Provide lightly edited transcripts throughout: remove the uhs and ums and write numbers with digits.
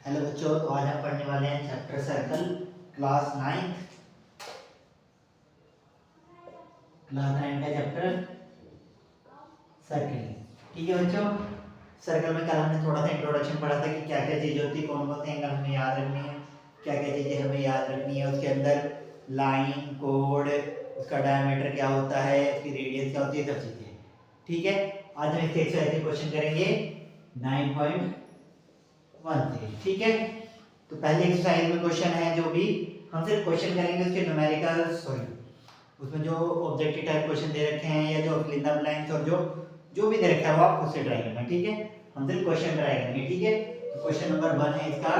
Hello बच्चों, तो आज हम पढ़ने वाले हैं चैप्टर सर्कल क्लास 9 का चैप्टर सर्कल। ठीक है बच्चों, सर्कल में कल हमने थोड़ा सा इंट्रोडक्शन पढ़ा था कि क्या क्या चीज़ें होती है, कौन कौन से एंगल हमें याद रखनी है, क्या क्या चीज़ें हमें याद रखनी है, उसके अंदर लाइन कोड, उसका डायमीटर क्या होता है, उसकी रेडियस क्या होती है, सब चीज़ें। ठीक है, आज हम इसके एक्सरसाइज क्वेश्चन करेंगे 9.1 से। ठीक है, तो पहले एक्सरसाइज में क्वेश्चन है जो भी हम सिर्फ क्वेश्चन करेंगे, उसके न्यूमेरिकल उसमें जो ऑब्जेक्टिव टाइप क्वेश्चन दे रखे हैं या जो फिल इन द ब्लैंक्स और जो भी दे रखा है वो आप खुद से ट्राई करना। ठीक है, हम सिर्फ क्वेश्चन ट्राई करेंगे। ठीक है, तो क्वेश्चन नंबर 1 है इसका।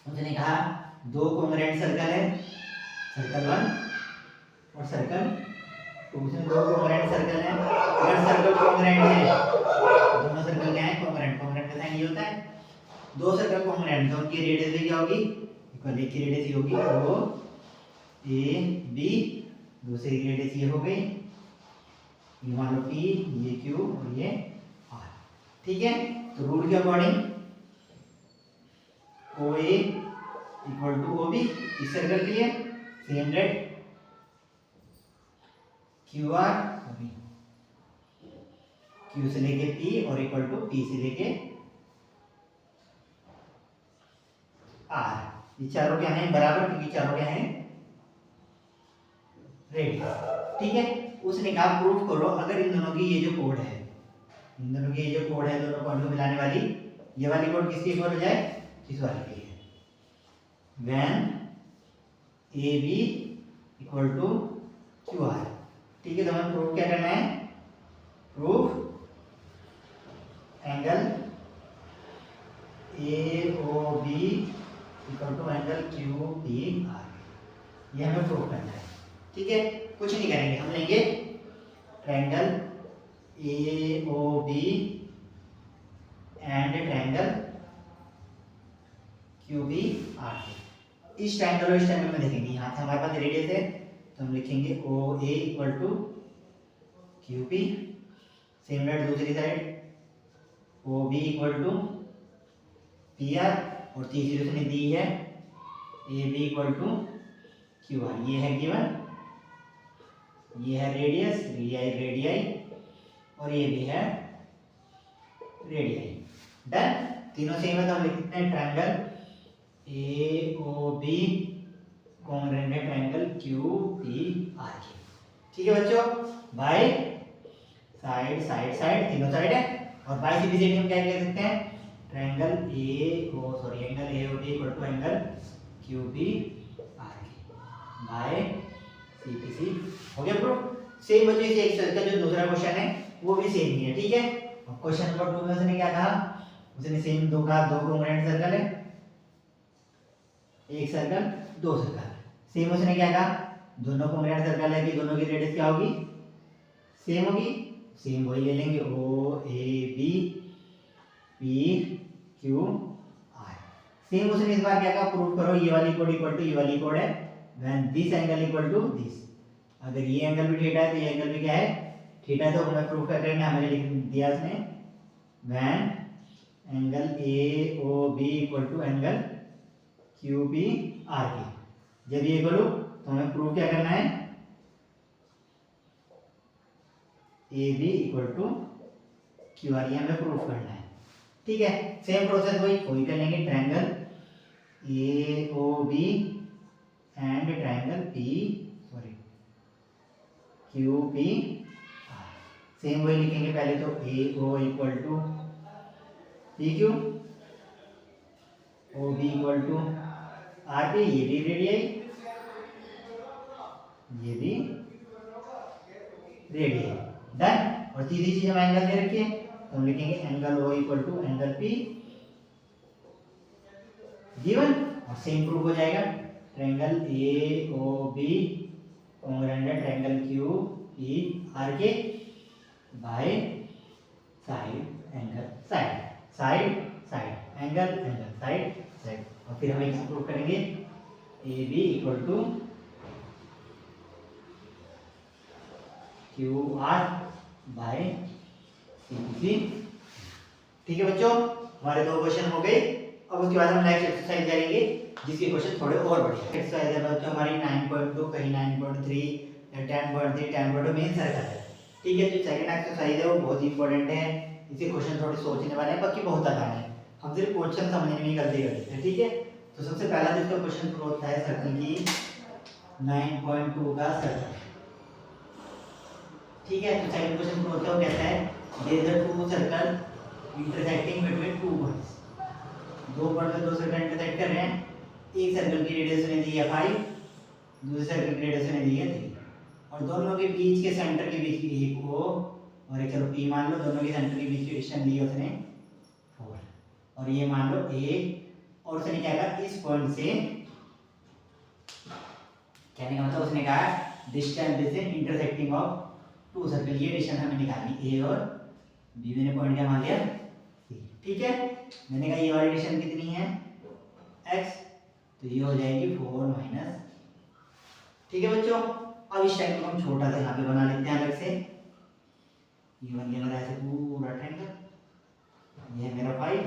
उसने कहा दो कॉन्ग्रुएंट सर्कल है, सर्कल 1 और सर्कल 2। उसमें दो कॉन्ग्रुएंट सर्कल है। अगर सर्कल कॉन्ग्रुएंट है, दोनों सर्कल क्या है, कॉन्ग्रुएंट। कॉन्ग्रुएंट का साइन ये होता है, दो सर्कल कॉन्ग्रुएंट तो उनकी रेडियस भी क्या होगी, इक्वल। एक की रेडियस ये होगी ओ ए बी, दूसरी की रेडियस ये हो गई, ये मान लो पी, ये क्यू और ये आर। ठीक है, तो रूल के according O A equal to O B इस सर्कल के लिए, same rate Q R Q से लेके पी और इक्वल टू पी से लेके आर। ये चारों क्या हैं, बराबर, क्योंकि चारों क्या हैं रेडियस। ठीक है, उसने कहा प्रूफ करो अगर इन दोनों की ये जो कोड है, इन दोनों की ये जो कोड है, दोनों पॉइंट को मिलाने वाली, ये वाली कोड किसकी इक्वल हो जाए, इस वाली के लिए। When A B equal to Q R. ठीक है, तो हमें प्रूफ क्या करना है, proof angle A O B equal to angle Q P R, ये हमें प्रूफ करना है। ठीक है, कुछ नहीं करेंगे, हम लेंगे triangle A O B and triangle Q B R. इस ट्रायंगल और इस ट्रायंगल में देखेंगे, यहाँ से हमारे पास रेडियस है तो हम लिखेंगे O A equal to Q P. Same rate दूसरी side O B equal to P R, और तीसरी उसने दी है A B equal to Q R. ये है गिवन, ये है रेडियस, रेडियाई और ये भी है रेडियाई। डन, तीनों सेम है तो हम लिख सकते हैं triangle A O B congruent है ट्रायंगल क्यू पी आर के। ठीक है बच्चों, बाय साइड साइड साइड, तीनों साइड है, और बाय सी बी सी हम क्या कह सकते हैं, triangle angle A O B equal to angle Q P R के बाय सी पी सी। हो गया प्रूफ। सेम बच्चों इसे एक सर्कल जो दूसरा क्वेश्चन है वो भी सेम ही है। ठीक है, और क्वेश्चन नंबर 2 में उसने क्या कहा, उसने सेम दो कहा, दो कॉन्ग्रुएंट सर्कल है, एक सर्कल दो सर्कल। सेम उसने क्या कहा, दोनों कॉन्ग्रुएंट सर्कल है कि दोनों की रेडियस क्या होगी, सेम होगी। सेम वही ले लेंगे O A B P Q R. Same उसने इस बार क्या कहा, प्रूव करो ये वाली कोड इक्वल टू ये वाली कोड है when this angle equal to this. अगर ये एंगल भी थीटा है तो ये एंगल भी क्या है, थीटा है। तो हमें प्रूफ कर करना, हमें लिख दिया उसने when angle A O B equal to angle Q P R के। जब ये करो तो हमें प्रूफ क्या करना है, A B equal to Q R, ये हमें प्रूफ करना है। ठीक है, सेम प्रोसेस वही कर लेंगे, triangle A O B and triangle Q P R. Same वही लिखेंगे, पहले तो A O equal to P Q, O B equal to R P, ये भी रेडियाई, ये भी रेडियाई। डन, और तीसरी चीज हम एंगल दे रखी है तो हम लिखेंगे angle O equal to angle P given, और सेम प्रूफ हो जाएगा triangle A O B congruent है ट्रायंगल क्यू पी आर के by side angle side side side angle angle side side. और फिर हम एक प्रूफ करेंगे A B equal to Q R by C. ठीक है बच्चों, हमारे दो क्वेश्चन हो गए। उसके बाद हम नेक्स्ट एक्सरसाइज करेंगे जिसके क्वेश्चन थोड़े और बढ़िया एक्सरसाइज है तो हमारी 9.2 कहीं 9.3 10.3 10.2 मेन सर्कल है। ठीक है, जो सेकंड एक्सरसाइज है वो बहुत इंपॉर्टेंट है, इसे क्वेश्चन थोड़े सोचने वाले हैं, बाकी बहुत आसान है, हम सिर्फ क्वेश्चन समझने में ही गलती करते हैं। ठीक है, तो सबसे पहला जो इसका क्वेश्चन शुरू होता है सर्कल की 9.2 का सर्कल। ठीक है, तो सेकंड क्वेश्चन शुरू होता है, वो कहता है there are two circle intersecting between two points. दो पॉइंट में दो सर्कल इंटरसेक्ट कर रहे हैं, एक सर्कल की रेडियस ने दी है 5, दूसरे सर्कल की रेडियस ने दी है 3, और दोनों के बीच के सेंटर के बीच की एक O और एक चलो P मान लो, दोनों के सेंटर के बीच की डिस्टेंस दी है उसने 4, और ये मान लो A, और उसने क्या कहा इस पॉइंट से, कहने का मतलब उसने कहा distance this is intersecting of two circle, ये डिस्टेंस हमें निकालनी A और B, मैंने पॉइंट क्या मान लिया C। ठीक है, मैंने कहा ये वाली डिस्टेंस कितनी है x, तो ये हो जाएगी 4 माइनस। ठीक है बच्चों, अब इस टाइम को हम छोटा सा यहाँ पे बना लेते हैं अलग से, ये बन गया मेरा ऐसे पूरा ट्रायंगल, ये है मेरा 5,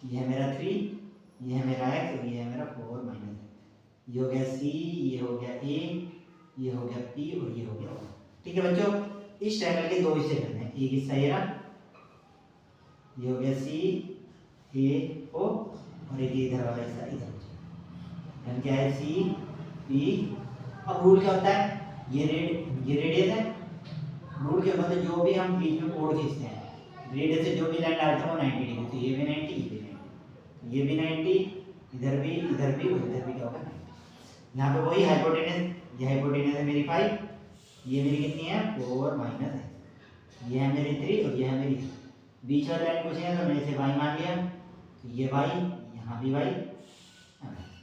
ये है मेरा 3, ये है मेरा x और ये है मेरा 4 माइनस, ये हो गया c, ये हो गया a, ये हो गया p और ये हो गया o। ठीक है बच्चों, इस ट्रायंगल के दो हिस्से करने हैं, एक हिस्सा ये रहा, ये हो गया c a o, और एक इधर वाला हिस्सा इधर, यानी क्या है c p। अब रूल क्या होता है, ये रेडियस है, रूल के मतलब जो भी हम बीच में कोण खींचते हैं, रेडियस से जो भी लाइन डालते हैं वो 90 डिग्री, तो ये भी 90, ये भी 90, ये भी 90, इधर भी और इधर भी क्या होगा 90। यहाँ पे वही हाइपोटेनस, ये हाइपोटेनस है मेरी 5, ये मेरी कितनी है 4 माइनस है, ये है मेरी 3 और ये है मेरी, बीच वाली लाइन पूछे हैं तो मैंने इसे y मान लिया, तो ये y, यहाँ भी y।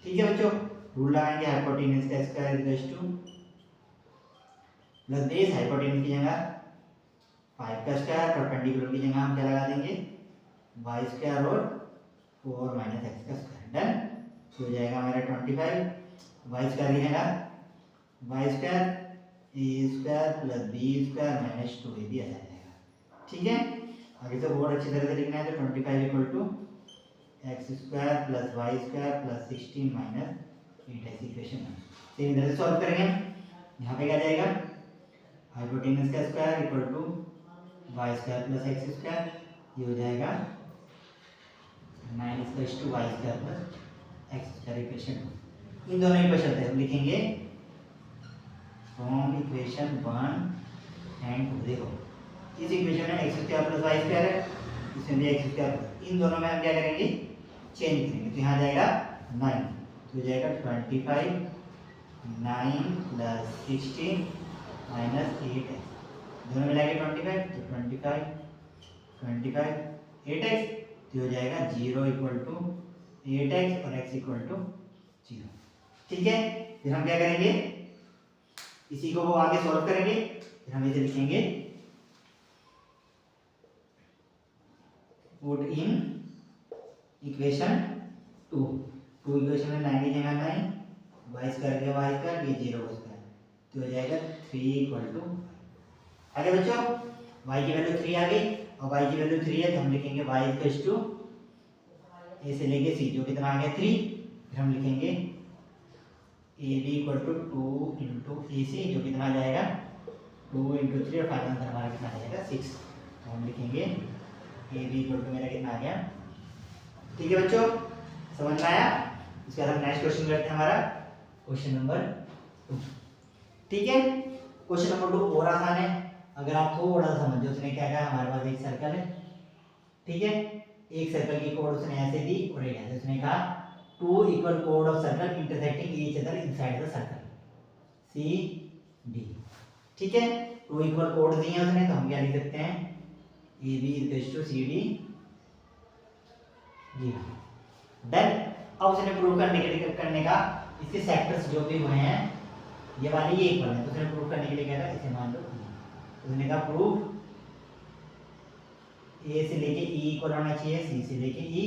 ठीक है बच्चों, रूल लगाएंगे हाइपोटेनस का square equals two plus base, hypotenuse की जगह 5 का स्क्वायर, परपेंडिकुलर की जगह हम क्या लगा देंगे y स्क्वायर और 4 माइनस x का स्क्वायर। डन, तो हो जाएगा हमारा 25, y स्क्वायर की जगह y square a square plus b square minus 2ab आ जाएगा। ठीक है, आगे से और अच्छी तरह से लिखना है, तो 25 equal to x square plus y square plus 16 minus 8 equation है। सेम इधर से सॉल्व करेंगे, यहाँ पे क्या जाएगा हाइपोटेनस का square equal to y square plus x square, ये हो जाएगा minus two y square plus x square equation. इन दोनों इक्वेशन से हम लिखेंगे फ्रॉम इक्वेशन 1 एंड 2। देखो इस इक्वेशन में x square plus y square है, इसमें भी एक्स स्क्वायर, इन दोनों में हम क्या करेंगे चेंज करेंगे, तो यहाँ जाएगा 9, तो जाएगा 25 9 प्लस 16 माइनस 8x, दोनों मिलाएंगे 25, तो 25 8x, तो हो जाएगा 0 इक्वल टू 8x और x इक्वल टू 0। ठीक है, फिर हम क्या करेंगे इसी को वो आगे सॉल्व करेंगे, फिर हम इसे लिखेंगे पुट इन इक्वेशन 2 इक्वेशन में 9 की जगह 9, y स्क्वायर के y स्क्वायर, ये 0 स्क्वायर, तो हो जाएगा 3 इक्वल टू, आगे बच्चों y की वैल्यू 3 आ गई, और y की वैल्यू 3 है तो हम लिखेंगे y इक्वल टू a से लेके c, जो कितना आ गया 3, फिर हम लिखेंगे ab इक्वल टू 2 इंटू ए सी, जो कितना आ जाएगा 2 इंटू 3 और फाइनल आंसर हमारा कितना आ जाएगा 6, तो हम लिखेंगे ab इक्वल टू मेरा कितना आ गया। ठीक है बच्चों, समझ में आया। इसके बाद हम नेक्स्ट क्वेश्चन करते हैं हमारा क्वेश्चन नंबर 2। ठीक है, क्वेश्चन नंबर 2 और आसान है, अगर आप थोड़ा सा समझो। उसने क्या कहा, हमारे पास एक सर्कल है, ठीक है, एक सर्कल की कोड उसने ऐसे दी और एक ऐसे, उसने कहा 2 इक्वल कोड of circle intersecting each other inside the circle C D. ठीक है, 2 इक्वल कोड दिए हैं उसने, तो हम क्या लिख सकते हैं A B equal to C D. Done, अब उसने प्रूव करने का इसके सेक्टर्स जो भी हुए हैं, ये वाले ये इक्वल है, तो उसने प्रूव करने के लिए क्या था, इसे मान लो उसने कहा प्रूव ए से लेके ई इक्वल होना चाहिए सी से लेके ई,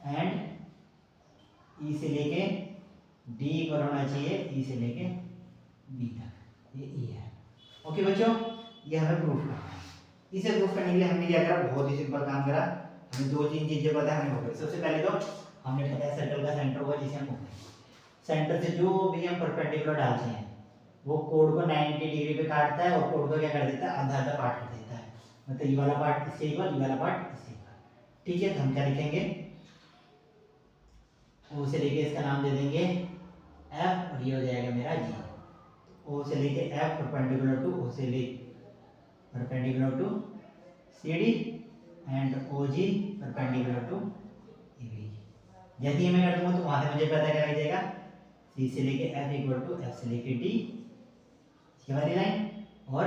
एंड ई से लेके डी इक्वल होना चाहिए ई से लेके बी तक, ये ई है। ओके बच्चों, ये हमें प्रूफ करना है। इसे प्रूफ करने के लिए हमने क्या करा, बहुत ही सिंपल काम करा, हमें दो तीन चीजें पता है हमें हो गई। सबसे पहले तो हमने बताया सर्कल का सेंटर होगा जिसे हम घूमते हैं। सेंटर से जो भी हम परपेंडिकुलर डालते हैं वो कोड को 90 डिग्री पे काटता है और कोड को क्या कर देता है, आधा आधा पार्ट कर देता है। मतलब ये वाला पार्ट इससे इक्वल, ये वाला पार्ट इससे इक्वल। ठीक है, तो हम क्या लिखेंगे, ओ से लेके इसका नाम दे देंगे एफ और ये हो जाएगा मेरा जी। ओ से लेके एफ परपेंडिकुलर टू ओ से ले perpendicular to C D and O G perpendicular to E B. जैसे ही मैं कर दूंगा तो वहां से मुझे पता क्या लग जाएगा, सी से लेके एफ इक्वल टू एफ से लेके डी ये वाली लाइन, और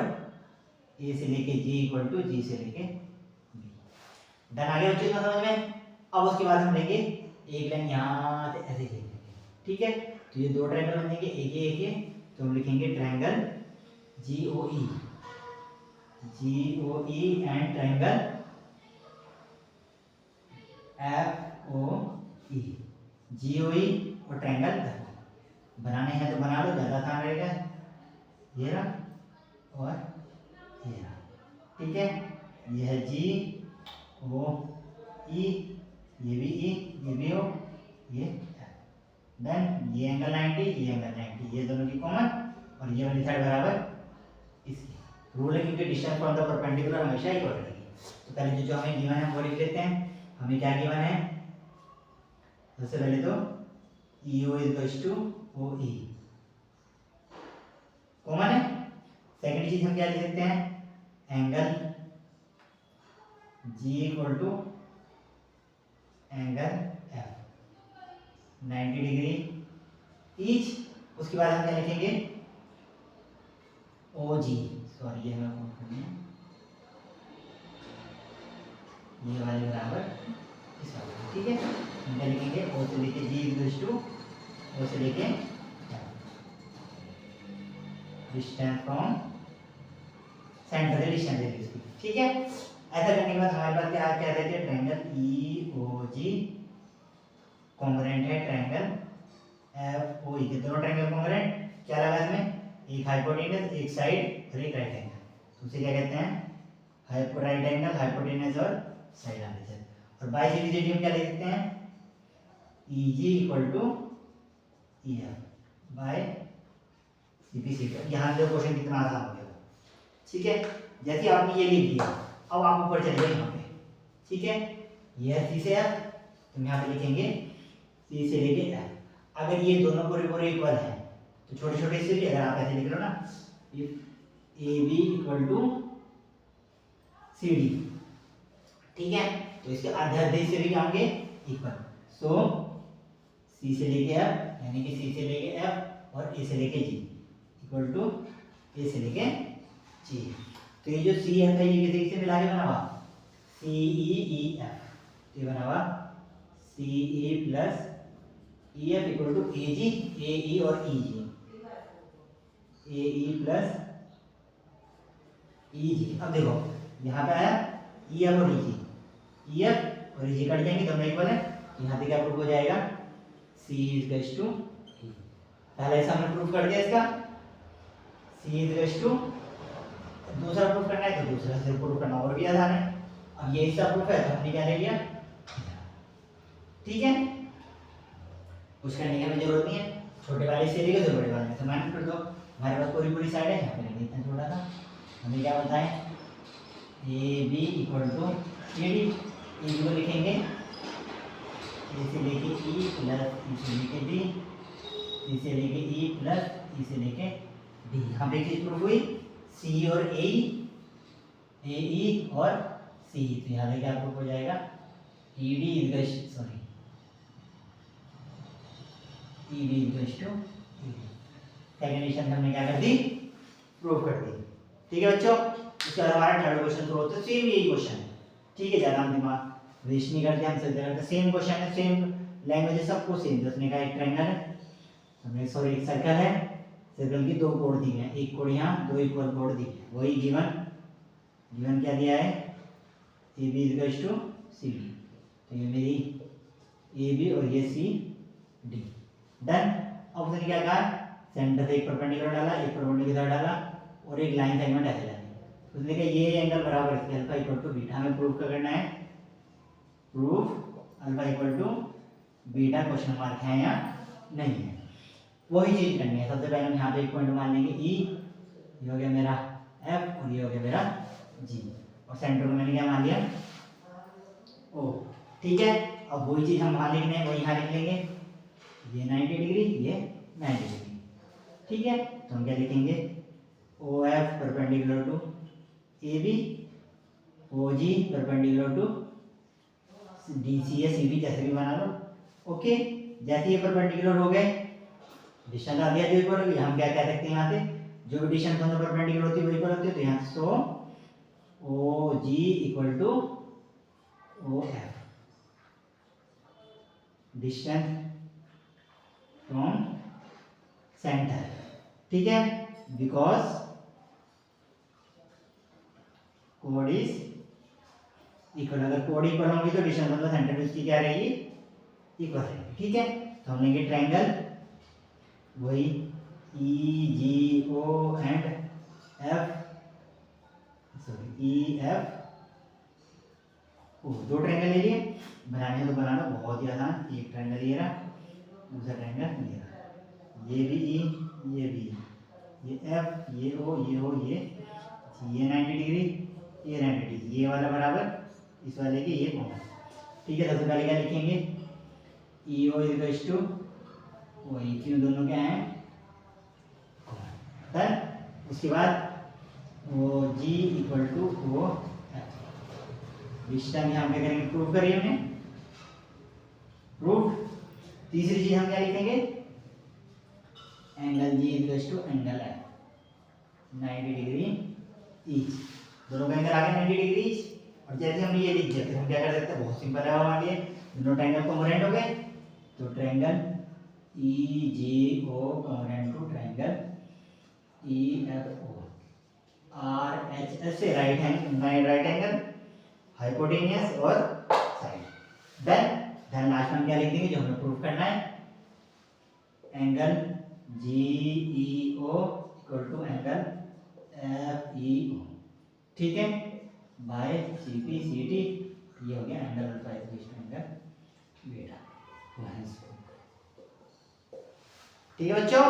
ए से लेके जी इक्वल टू जी से लेके बी। डन, आगे बच्चों को समझ में। अब उसके बाद हम लेंगे एक लाइन यहाँ से ऐसे खींचेंगे। ठीक है, तो ये दो ट्रायंगल बन जाएंगे, एक ये, तो हम लिखेंगे triangle G O E and triangle F O E. G O E और ट्रायंगल बनाने हैं तो बना लो, ज्यादा आसान रहेगा। ये रहा और ये रहा। ठीक है, ये है जी ओ ई, ये भी ई, ये भी ओ, ये देन ये एंगल 90, ये एंगल 90, ये दोनों की कॉमन, और ये वाली साइड बराबर इसकी। रूल है क्योंकि डिस्टेंस फ्रॉम द परपेंडिकुलर हमेशा इक्वल रहेगी। तो पहले जो हमें गिवन है वो लिख लेते हैं। हमें क्या गिवन है, सबसे पहले तो E O is to O E common है। सेकंड चीज हम क्या लिख सकते हैं, angle G equal to angle F 90 degree each. उसके बाद हम क्या लिखेंगे, ओ जी, सॉरी ये हमें ये वाले बराबर इस वाले। ठीक है, हम क्या लिखेंगे, ओ से लेके जी इक्वल टू ओ से लेके डिस्टेंस फ्रॉम सेंटर से डिस्टेंस है इसकी। ठीक है, ऐसा करने के बाद हमारे पास क्या क्या रहते हैं, ट्रायंगल ई ओ जी कॉन्ग्रुएंट है ट्रायंगल एफ ओ ई के। दोनों ट्रायंगल कॉन्ग्रुएंट, क्या लगा इसमें, एक हाइपोटेनस एक साइड और एक राइट एंगल, तो उसे क्या कहते हैं, राइट एंगल हाइपोटेनस और साइड एंगल। और बाय सीरीज हम क्या लिख सकते हैं, E G equal to E F by C P C. यहाँ से क्वेश्चन कितना आसान हो गया। ठीक है, जैसे आपने ये लिख दिया, अब आप ऊपर चले जाइए यहाँ पे। ठीक है, ये है सी से एफ, तो यहाँ पे लिखेंगे सी से लेके एफ। अगर ये दोनों पूरे पूरे इक्वल हैं तो छोटे छोटे से भी अगर आप ऐसे लिख लो ना, if A B equal to C D, ठीक है, तो इसके आधे आधे से भी क्या होंगे, इक्वल। सो सी से लेके एफ यानी कि सी से लेके एफ और ए से लेके जी इक्वल टू ए से लेके जी। तो ये जो सी एफ है ये किसी से मिला के बना हुआ सी ई एफ, तो ये बना हुआ C E plus E F equal to A G, A E और E ji, A E plus ई जी। अब देखो यहाँ पे आया ई एफ और ई जी, ई एफ और ई जी कट जाएंगे, दोनों इक्वल है। यहाँ पे क्या प्रूफ हो जाएगा, सी इज टू ई। पहले ऐसा हमने प्रूफ कर दिया इसका, सी इज टू। दूसरा प्रूफ करना है तो दूसरा से प्रूफ करना और भी आसान है। अब ये इसका प्रूफ है तो हमने क्या ले लिया, ठीक है, कुछ करने की हमें जरूरत नहीं है। छोटे वाले से लेके तो बड़े वाले में तो माइनस कर दो। हमारे पास पूरी पूरी साइड है, यहाँ पे लेंगे इतना छोटा सा। हमें क्या बताएं, A B equal to C D, A को लिखेंगे ए से लेके ई प्लस ई से लेके डी, ई से लेके ई प्लस ई से लेके डी। यहाँ पे किस प्रूफ हुई, सी और ए ई और सी, तो यहाँ पे क्या प्रूफ हो जाएगा, E D is sorry E D is two condition हमने क्या कर दी, प्रूफ कर दी। ठीक है बच्चों, इसके बाद हमारा थर्ड क्वेश्चन शुरू होता है। सेम यही क्वेश्चन है, ठीक है, ज़्यादा हम दिमाग वेस्ट नहीं करते, हम सीधे करते। सेम क्वेश्चन है, सेम लैंग्वेज है, सब कुछ सेम। उसने कहा एक ट्रायंगल है, हमने सॉरी एक सर्कल है, सर्कल की दो कोण दी हैं, एक कोण यहाँ, दो इक्वल कोण दी है, वही गिवन क्या दिया है, A B is to C D. तो ये मेरी ए बी और ये सी डी। डन। अब उसने क्या कहा, सेंटर से एक परपेंडिकुलर डाला, एक परपेंडिकुलर डाला और एक लाइन सेगमेंट ऐसे डाली। उसने कहा ये एंगल बराबर इसके, अल्फा इक्वल टू बीटा। हमें प्रूफ करना है proof alpha equal to beta question mark है या नहीं है, वही चीज करनी है। सबसे पहले हम यहाँ पे एक पॉइंट मान लेंगे ई, ये हो गया मेरा एफ और ये हो गया मेरा जी, और सेंटर को मैंने क्या मान लिया ओ। ठीक है, अब वही चीज हम वहाँ लिख रहे हैं वही यहाँ लिख लेंगे, ये 90 डिग्री ये 90 डिग्री। ठीक है, तो हम क्या लिखेंगे O F perpendicular to A B, O G perpendicular to D C A C B, जैसे भी बना लो। ओके, जैसे ये परपेंडिकुलर हो गए, डिस्टेंस आ गया जो इक्वल होगी, हम क्या कह सकते हैं यहाँ से जो भी डिस्टेंस दोनों परपेंडिकुलर होती है वो इक्वल होती है, तो यहाँ so O G equal to O F, distance from centre. ठीक है, बिकॉज कोड इज इक्वल, अगर कोड इक्वल होगी तो डिस्टेंस मतलब सेंटर में उसकी क्या रहेगी इक्वल रहेगी। ठीक है, तो हम लेंगे ट्रायंगल वही E G O and F, sorry E F O, दो ट्रायंगल ले लिए, बनाने हैं तो बना लो बहुत ही आसान। एक ट्रायंगल ये रहा, दूसरा ट्रायंगल ये रहा, ये भी ई ये भी ई, ये एफ ये ओ ये 90 डिग्री ये 90 डिग्री, ये वाला बराबर इस वाले के ये कॉमन। ठीक है, सबसे पहले क्या लिखेंगे ई ओ इक्वल्स टू वही क्यों दोनों क्या हैं कॉमन। उसके बाद O G equal to O F, distance यहाँ पे करेंगे प्रूफ करिए हमने प्रूफ। तीसरी चीज हम क्या लिखेंगे angle G equals to angle F 90 degree each, दोनों का एंगल आ गया 90 डिग्री ईच। और जैसे हमने ये लिख दिया फिर हम क्या कर सकते हैं, बहुत सिंपल है हमारे लिए, दोनों ट्रायंगल कॉम्पोनेंट हो गए, तो triangle E G O component to triangle E F O R H S से राइट एंगल हाइपोटेनियस और साइड। देन लास्ट में क्या लिख देंगे जो हमें प्रूफ करना है, angle G E O equal to angle F E O. ठीक है, by C P C T, ये हो गया एंगल अल्फा एंगल बीटा। ठीक है बच्चों।